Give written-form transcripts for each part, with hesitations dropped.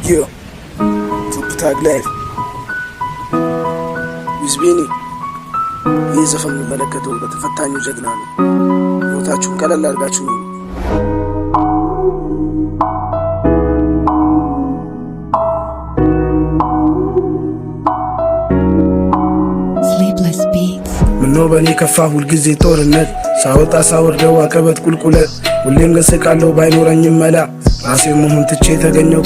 Yo, Top Tag Live ዊዝቢኒ ይህ ዘፈን የሚመለከተው በተፈታኙ ጀግና ነው። ሕይወታችሁን ቀለል አድርጋችሁ ነው። ምነው በኔ ከፋ ሁልጊዜ ጦርነት ሳወጣ ሳወርደው አቀበት ቁልቁለት ሁሌም ገስቃለሁ ባይኖረኝም መላ ራሴ መሆን ትቼ ተገኘው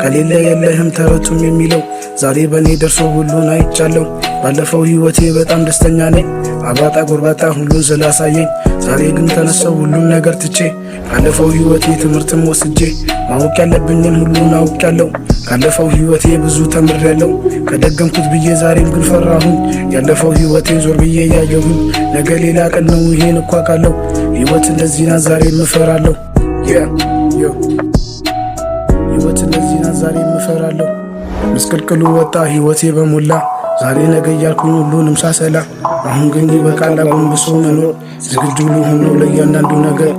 ከሌለ የለህም ተረቱም የሚለው ዛሬ በኔ ደርሶ ሁሉን አይቻለሁ። ባለፈው ህይወቴ በጣም ደስተኛ ነኝ አባጣ ጎርባጣ ሁሉን ስላሳየኝ። ዛሬ ግን ተነሳው ሁሉን ነገር ትቼ ካለፈው ህይወቴ ትምህርትም ወስጄ ማወቅ ያለብኝን ሁሉን አውቄያለሁ። ካለፈው ህይወቴ ብዙ ተምሬያለሁ ከደገምኩት ብዬ ዛሬም ግን ፈራሁኝ። ያለፈው ህይወቴ ዞር ብዬ ያየሁኝ ነገ ሌላ ቀን ነው ይሄን እኮ አውቃለሁ። ህይወት እንደዚህ ናት ዛሬም እፈራለሁ። ህይወት እንደዚህ ናት ዛሬም እፈራለሁ። ምስቅልቅሉ ወጣ ህይወቴ በሞላ ዛሬ ነገ እያልኩኝ ሁሉንም ሳሰላ አሁን ግን ይበቃል አጎንብሶ መኖር ዝግጁ ልሆን ለእያንዳንዱ ነገር።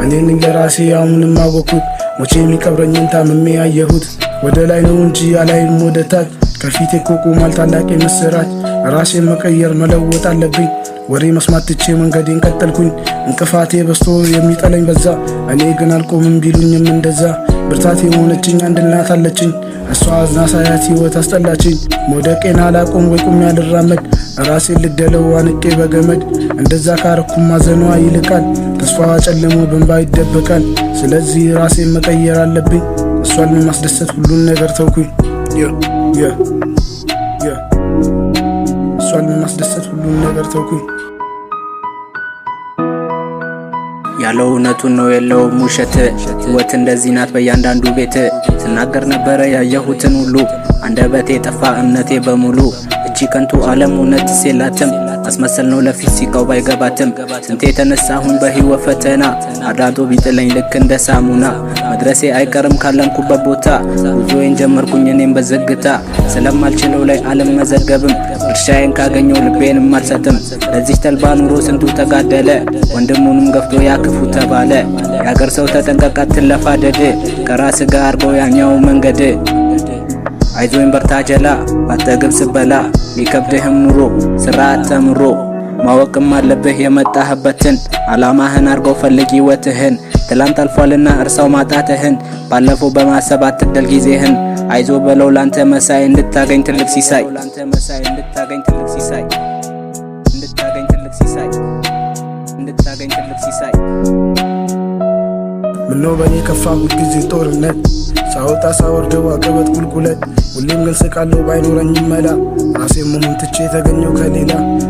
እኔን ለራሴ አሁንም አወቅኩት ሞቼ የሚቀብረኝን ታምሜ ያየሁት ወደ ላይ ነው እንጂ አላይም ወደ ታች። ከፊቴ እኮ ቆሟል ታላቅ ምስራች ራሴን መቀየር መለወጥ አለብኝ። ወሬ መስማት ትቼ መንገዴን ቀጠልኩኝ እንቅፋቴ በስቶ የሚጠለኝ በዛ እኔ ግን አልቆምም ቢሉኝም እንደዛ ብርታቴ የሆነችኝ አንድ እናት አለችኝ እሷ አዝና ሳያት ህይወት አስጠላችኝ። መውደቄን አላቆም ወይ ቁም ያልራመድ ራሴን ልግደለው አንቄ በገመድ እንደዛ ካረኩም ማዘኗ ይልቃል ተስፋዋ ጨልሞ በእንባ ይደበቃል። ስለዚህ ራሴን መቀየር አለብኝ እሷን ለማስደሰት ሁሉን ነገር ተውኩኝ። እሷን ለማስደሰት ሁሉን ነገር ተውኩኝ። ያለው እውነቱን ነው የለውም ውሸት ሕይወት እንደዚህ ናት በእያንዳንዱ ቤት። ስናገር ነበረ ያየሁትን ሁሉ አንደበቴ ጠፋ እምነቴ በሙሉ። እቺ ከንቱ ዓለም እውነት የላትም አስመሰል ነው ለፊት ሲቀው ባይገባትም። ስንቴ የተነሳሁኝ በህይወት ፈተና አዳቶ ቢጥለኝ ልክ እንደ ሳሙና። መድረሴ አይቀርም ካለምኩበት ቦታ ጉዞዬን ጀመርኩኝ እኔም በዝግታ። ስለማልችለው ላይ አልመዘገብም ድርሻዬን ካገኘው ልቤንም አልሰጥም። ለዚህ ተልባ ኑሮ ስንቱ ተጋደለ ወንድሙንም ገፍቶ ያክፉ ተባለ። የአገር ሰው ተጠንቀቅ አትለፋደድ ከራስ ጋር አርገው ያኛው መንገድ። አይዞኝ በርታ ጀላ ባጠግብ ስበላ ሊከብድህም ኑሮ ስራ ተምሮ። ማወቅም አለብህ የመጣህበትን አላማህን አርገው ፈልግ ህይወትህን። ትላንት አልፏልና እርሳው ማጣትህን ባለፈው በማሰብ አትግደል ጊዜህን። አይዞ በለው ላንተ መሳይ እንድታገኝ ትልቅ ሲሳይ ምነው በኔ ከፋ ሁልጊዜ ጦርነት ሳወጣ ሳወርደው አቀበት ቁልቁለት ሁሌም ግን ስቃለሁ ባይኖረኝም መላ ራሴ መሆን ትቼ ተገኘው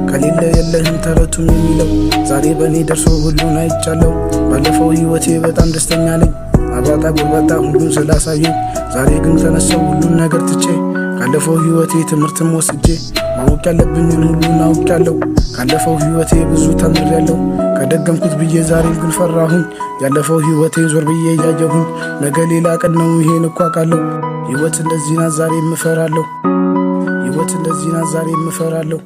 ከሌለ የለህም ተረቱም የሚለው ዛሬ በኔ ደርሶ ሁሉን አይቻለሁ። ባለፈው ህይወቴ በጣም ደስተኛ ነኝ አባጣ ጎርባጣ ሁሉን ስላሳየኝ። ዛሬ ግን ተነሳው ሁሉን ነገር ትቼ ካለፈው ህይወቴ ትምህርትም ወስጄ ማወቅ ያለብኝን ሁሉን አውቄያለሁ። ካለፈው ህይወቴ ብዙ ተምሬያለሁ ከደገምኩት ብዬ ዛሬም ግን ፈራሁኝ። ያለፈው ህይወቴ ዞር ብዬ ያየሁኝ ነገ ሌላ ቀን ነው ይሄን እኮ አውቃለሁ። ህይወት እንደዚህ ናት ዛሬም እፈራለሁ። ህይወት እንደዚህ ናት ዛሬም እፈራለሁ።